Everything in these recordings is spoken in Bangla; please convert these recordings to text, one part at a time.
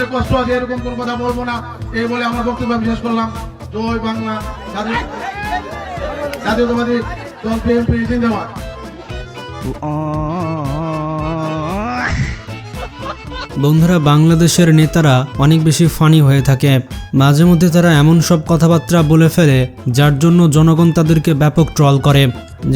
মনে কষ্ট আছে এরকম কোন কথা বলবো না, এই বলে আমার বক্তব্য আমি শেষ করলাম। জয় বাংলা, জাতীয়তাবাদী দল বিএনপি জিন্দাবাদ। বন্ধুরা, বাংলাদেশের নেতারা অনেক বেশি ফানি হয়ে থাকে। মাঝে মধ্যে তারা এমন সব কথাবার্তা বলে ফেলে যার জন্য জনগণ তাদেরকে ব্যাপক ট্রল করে।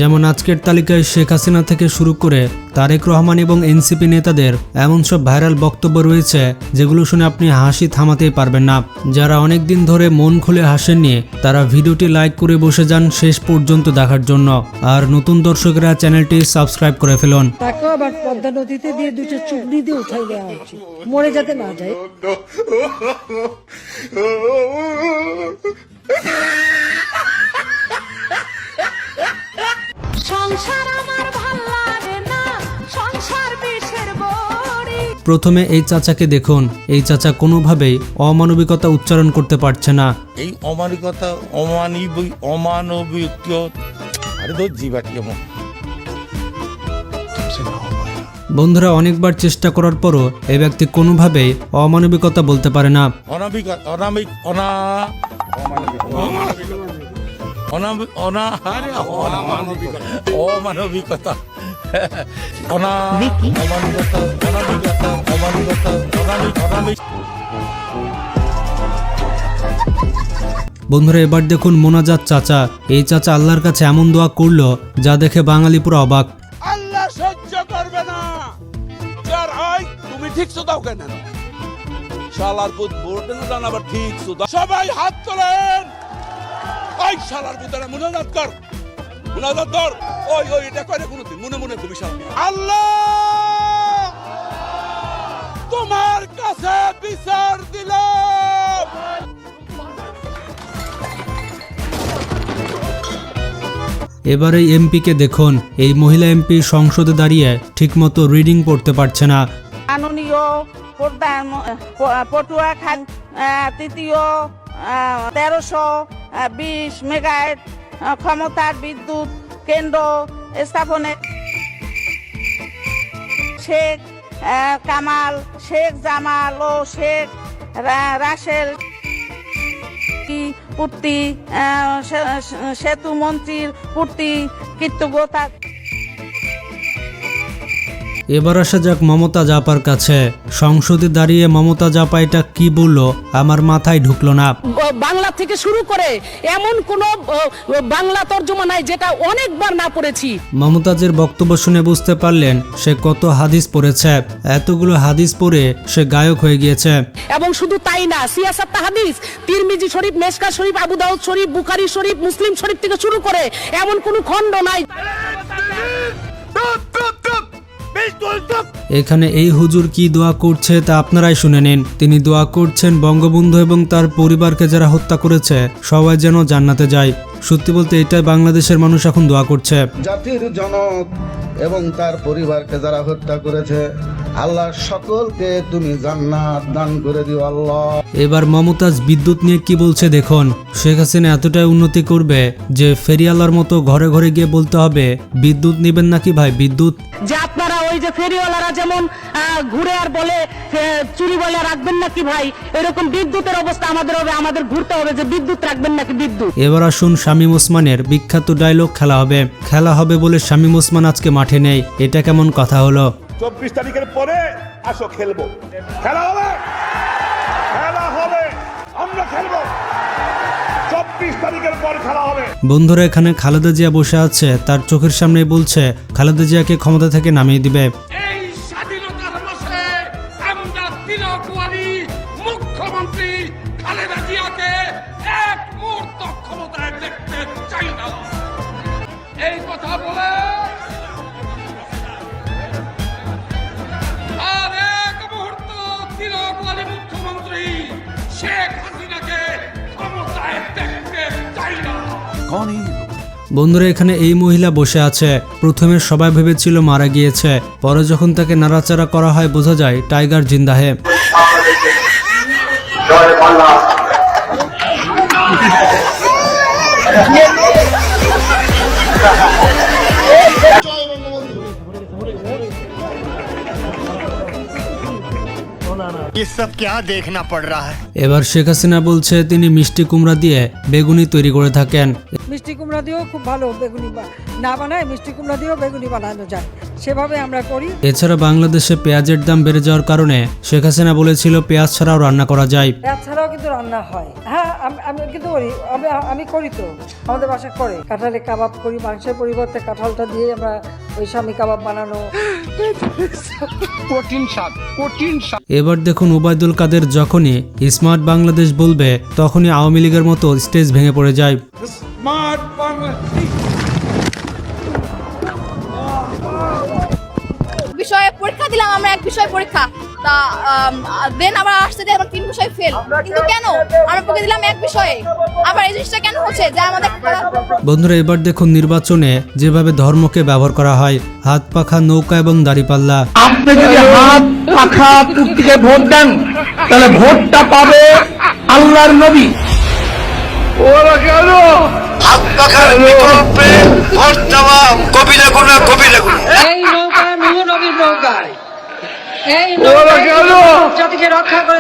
যেমন আজকের তালিকায় শেখ হাসিনা থেকে শুরু করে তারেক রহমান এবং এনসিপি নেতাদের এমন সব ভাইরাল বক্তব্য রয়েছে যেগুলো শুনে আপনি হাসি থামাতেই পারবেন না। যারা অনেক দিন ধরে মন খুলে হাসেননি তারা ভিডিওটি লাইক করে বসে যান শেষ পর্যন্ত দেখার জন্য। আর নতুন দর্শকরা চ্যানেলটি সাবস্ক্রাইব করে ফেলুন। তাকেও আবার পদ্মা নদীতে দিয়ে দুটো চুবড়ি দিয়ে উঠাই দেওয়া উচিত, মরে যাতে না যায়। প্রথমে এই চাচাকে দেখুন, এই চাচা কোনোভাবেই অমানবিকতা উচ্চারণ করতে পারছে না। এই অমানবিকতা অমানবিক বন্ধুরা, অনেকবার চেষ্টা করার পরও এই ব্যক্তি কোনোভাবেই অমানবিকতা বলতে পারে না। বন্ধুরা, এবার দেখুন মোনাজাত চাচা। এই চাচা আল্লাহর কাছে এমন দোয়া করলো যা দেখে বাঙালি পুরো অবাক। আল্লাহ সহ্য করবে না, যার হয় তুমি ঠিক দাও কেন? শালার পুত ভোট দেন আবার ঠিক দাও। সবাই হাত তোলেন। ওই শালার পুতরা মুনাজাত কর, মুনাজাত কর। ওই ওই এটা করে কোনদিন মনে মনে খুবই শালা। আল্লাহ তোমার কাছে বিচার দিলাম। এবার এই এমপিকে দেখুন, এই মহিলা এমপি সংসদে দাঁড়িয়ে ঠিকমতো রিডিং পড়তে পারছে না। মাননীয় পটুয়া খান তৃতীয় 1320 মেগাওয়াট ক্ষমতার বিদ্যুৎ কেন্দ্র স্থাপনে শেখ কামাল, শেখ জামাল ও শেখ রাসেল পূর্তি সেতু মন্ত্রীর পূর্তি কৃতজ্ঞতা। এবার আসা যাক মমতা জাপার কাছে। সংসদে দাঁড়িয়ে মমতা জাপা এটা কি বললো আমার মাথায় ঢুকলো না। বাংলা থেকে শুরু করে এমন কোন বাংলা তর্জমা নাই যেটা অনেকবার না পড়েছি। মমতাজের বক্তব্য শুনে বুঝতে পারলেন সে কত হাদিস পড়েছে। এতগুলো হাদিস পড়ে সে গায়ক হয়ে গিয়েছে। এবং শুধু তাই না, সিয়াসাত হাদিস, তিরমিজি শরীফ, মেশকা শরীফ, আবু দাউদ শরীফ, বুখারী শরীফ, মুসলিম শরীফ থেকে শুরু করে এমন কোন খণ্ড নাই। এখানে এই হুজুর কি দোয়া করছে তা আপনারাই শুনে নিন। তিনি দোয়া করছেন বঙ্গবন্ধু এবং তার পরিবারকে যারা হত্যা করেছে সবাই যেন জান্নাতে যায়। সত্যি বলতে এটাই বাংলাদেশের মানুষ এখন দোয়া করছে। জাতির জনক এবং তার পরিবারকে যারা হত্যা করেছে, আল্লাহ সকলকে তুমি জান্নাত দান করে দিও আল্লাহ। এবার মমতাজ বিদ্যুৎ নিয়ে কি বলছে দেখুন। শেখ হাসিনা এতটাই উন্নতি করবে যে ফেরিওয়ালার মতো ঘরে ঘরে গিয়ে বলতে হবে বিদ্যুৎ নেবেন নাকি ভাই বিদ্যুৎ। যে আপনারা ওই যে ফেরিওয়ালারা যেমন ঘুরে আর বলে চুরি বলে রাখবেন নাকি ভাই, এরকম বিদ্যুতের অবস্থা আমাদের হবে, আমাদের ঘুরতে হবে যে বিদ্যুৎ রাখবেন নাকি বিদ্যুৎ। এবার আসুন শামীম ওসমানের বিখ্যাত ডায়লগ খেলা হবে বলে শামীম ওসমান আজকে মাঠে নেই। এটা কেমন কথা হলো? 24 তারিখের পরে আসো খেলবো, খেলা হবে, খেলা হবে, আমরা খেলবো, 24 তারিখের পর খেলা হবে। বন্ধুরা, এখানে খালেদা জিয়া বসে আছে, তার চোখের সামনে বলছে খালেদা জিয়াকে ক্ষমতা থেকে নামিয়ে দিবে। এই স্বাধীনতার মাসে আমরা তৃণমূলী মুখ্যমন্ত্রী খালেদা জিয়াকে এক মুহূর্ত ক্ষমতায় দেখতে চাই না। এই কথা বলে আর এক মুহূর্ত তৃণমূলী মুখ্যমন্ত্রী শেখ হাসিনাকে ক্ষমতায় দেখতে চাই না। বন্ধুরা, এখানে এই মহিলা বসে আছে। প্রথমে সবাই ভেবেছিল মারা গিয়েছে, পরে যখন তাকে নাড়াচাড়া করা হয় বোঝা যায় টাইগার জিন্দা হে। ये सब क्या देखना पड़ रहा है। এবার শেখ হাসিনা বলছে তিনি মিষ্টি কুমড়া দিয়ে বেগুনি তৈরি করে থাকেন। মিষ্টি কুমড়া দিয়েও খুব ভালো বেগুনি না বানায়, মিষ্টি কুমড়া দিয়েও বেগুনি বানানো যায়, সেভাবে আমরা করি। এছাড়া বাংলাদেশে পেঁয়াজের দাম বেড়ে যাওয়ার কারণে শেখ হাসিনা বলেছিল পেঁয়াজ ছাড়াও রান্না করা যায়। পেঁয়াজ ছাড়াও কিন্তু রান্না হয়। হ্যাঁ, আমি কিন্তু করি, আমি করি তো, আমাদের বাসায় করে। কাঁঠালে কাবাব করি, মাংসের পরিবর্তে কাঁঠালটা দিয়ে আমরা ওই স্বামী কাবাব বানানো। এবার দেখুন ওবায়দুল কাদের যখনই স্মার্ট বাংলাদেশ বলবে তখনই আওয়ামী লীগের মতো স্টেজ ভেঙে পড়ে যায়। বিষয়ে পরীক্ষা দিলাম আমরা, এক বিষয় পরীক্ষা, তা দেন আবার আসছে যে আমরা 3 বিষয় ফেল। কিন্তু কেন আমরা পরীক্ষা দিলাম এক বিষয়ে, আবার এই জিনিসটা কেন হচ্ছে যে আমাদের। বন্ধুরা এবার দেখুন নির্বাচনে যেভাবে ধর্মকে ব্যবহার করা হয়, হাত পাখা, নৌকা এবং দাড়িপাল্লা। আপনি যদি হাত পাখা তুর্তিকে ভোট দেন তাহলে ভোটটা পাবে আল্লাহর নবী। ওরা কেন হাত পাখার বিকল্পে ভোট দেওয়া কবিরা গুনাহ, কবিরা গুনাহ। এই নৌকা নূহ নবীর নৌকা, এই ওরা কেন জাতিকে রক্ষা করে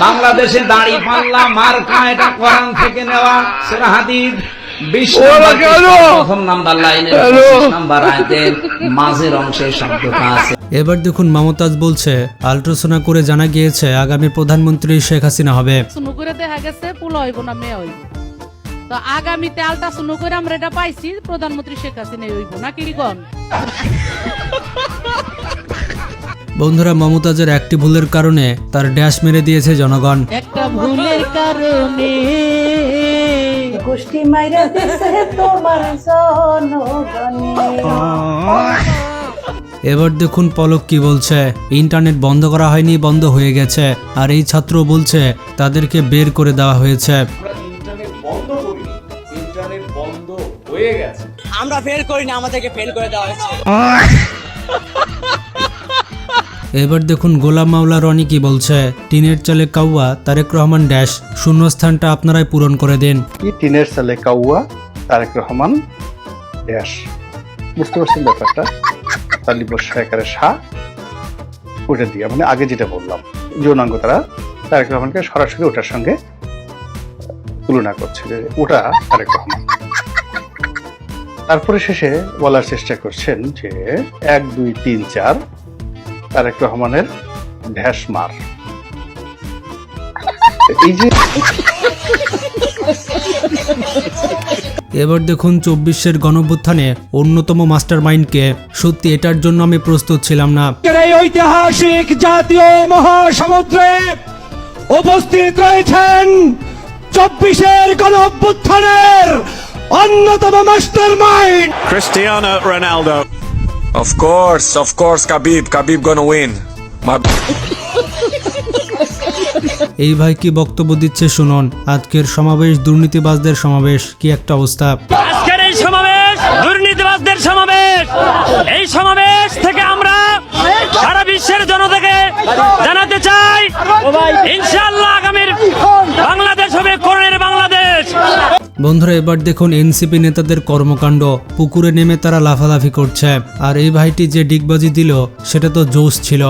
বাংলাদেশে দাঁড়িয়ে পাল্লা মার্কা, এটা কোরআন থেকে নেওয়া, সূরা হাদীদ 20 প্রথম নাম্বার লাইনের 25 নাম্বার আয়াতের মাঝের অংশে শব্দটা আছে। এবার দেখুন মমতাজ বলছে আল্ট্রাসোনা করে জানা গিয়েছে আগামী প্রধানমন্ত্রী শেখ হাসিনা হবে। শুনু করে দেখা গেছে পোলা হইব না মেয়ে হইব, তো আগামীতে আলটা শুনু করে আমরা এটা পাইছি প্রধানমন্ত্রী শেখ হাসিনা হইব না কি গণ। বন্ধুরা মমতাজের একটি ভুলের কারণে তার ড্যাশ মেরে দিয়েছে জনগণ। একটা ভুলের কারণে গোষ্ঠী মাইরা দিছে তোমার জনগণে। এবার দেখুন পলক কি বলছে, ইন্টারনেট বন্ধ করা হয়নি, বন্ধ হয়ে গেছে। আর এই ছাত্র বলছে তাদেরকে বের করে দেওয়া হয়েছে। আমরা ফেল করি না, আমাদেরকে ফেল করে দেওয়া হয়েছে। এবার দেখুন গোলাম মাওলা রনি কি বলছে, টিনের চালে কাউয়া, তারেক রহমান ড্যাশ, শূন্যস্থানটা আপনারাই পূরণ করে দেন। কি টিনের চালে কাউয়া, তারেক রহমান ড্যাশ, বুঝতে পারছেন ব্যাপারটা? তালিবর সরকারের শাহ ওটা দিয়ে, মানে আগে যেটা বললাম যৌনাঙ্গ, তারা তারেক রহমানকে সরাসরি ওটার সঙ্গে তুলনা করছে যে ওটা তারেক রহমান। তারপরে শেষে বলার চেষ্টা করছেন যে 1 2 3 4 তারেক রহমানের ঢ্যাস মার। এই যে এবার দেখুন 24-এর গণঅভ্যুত্থানে অন্যতম মাস্টার মাইন্ডকে। সত্যি এটার জন্য আমি প্রস্তুত ছিলাম না। এই ঐতিহাসিক জাতীয় মহাসমুদ্রে উপস্থিত রয়েছেন 24-এর গণঅভ্যুত্থানের অন্যতম master mind Cristiano Ronaldo. Of course, Khabib gonna win. এই ভাই কি বক্তব্য দিচ্ছে শুনুন। আজকের সমাবেশ দুর্নীতিবাজদের সমাবেশ, কি একটা অবস্থা। আজকের এই সমাবেশ দুর্নীতিবাজদের সমাবেশ। এই সমাবেশ থেকে আমরা সারা বিশ্বের জনতাকে জানাতে চাই ইনশাআল্লাহ আগামীর বাংলাদেশ হবে করোনার বাংলাদেশ। বন্ধুরা এবার দেখুন এনসিপি নেতাদের কর্মকাণ্ড, পুকুরে নেমে তারা লাফালাফি করছে। আর এই ভাইটি যে ডিগবাজি দিল সেটা তো জোশ ছিল।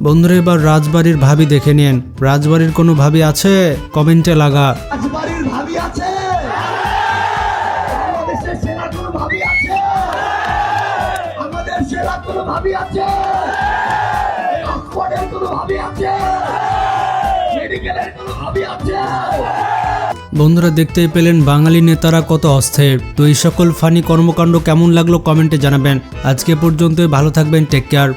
বন্ধুরা এবার রাজবাড়ির ভাবি দেখে নিন। রাজবাড়ির কোনো ভাবি আছে? কমেন্টে লাগা। রাজবাড়ির ভাবি আছে, বাংলাদেশের সেরা কোনো ভাবি আছে, আমাদের সেরা কোনো ভাবি আছে, অক্সফোর্ডের কোনো ভাবি আছে, মেডিকেলের কোনো ভাবি আছে। বন্ধুরা দেখতেই পেলেন বাঙালি নেতারা কত অস্থির। তো এই সকল ফানি কর্মকাণ্ড কেমন লাগলো কমেন্টে জানাবেন। আজকে পর্যন্তই, ভালো থাকবেন, টেক কেয়ার।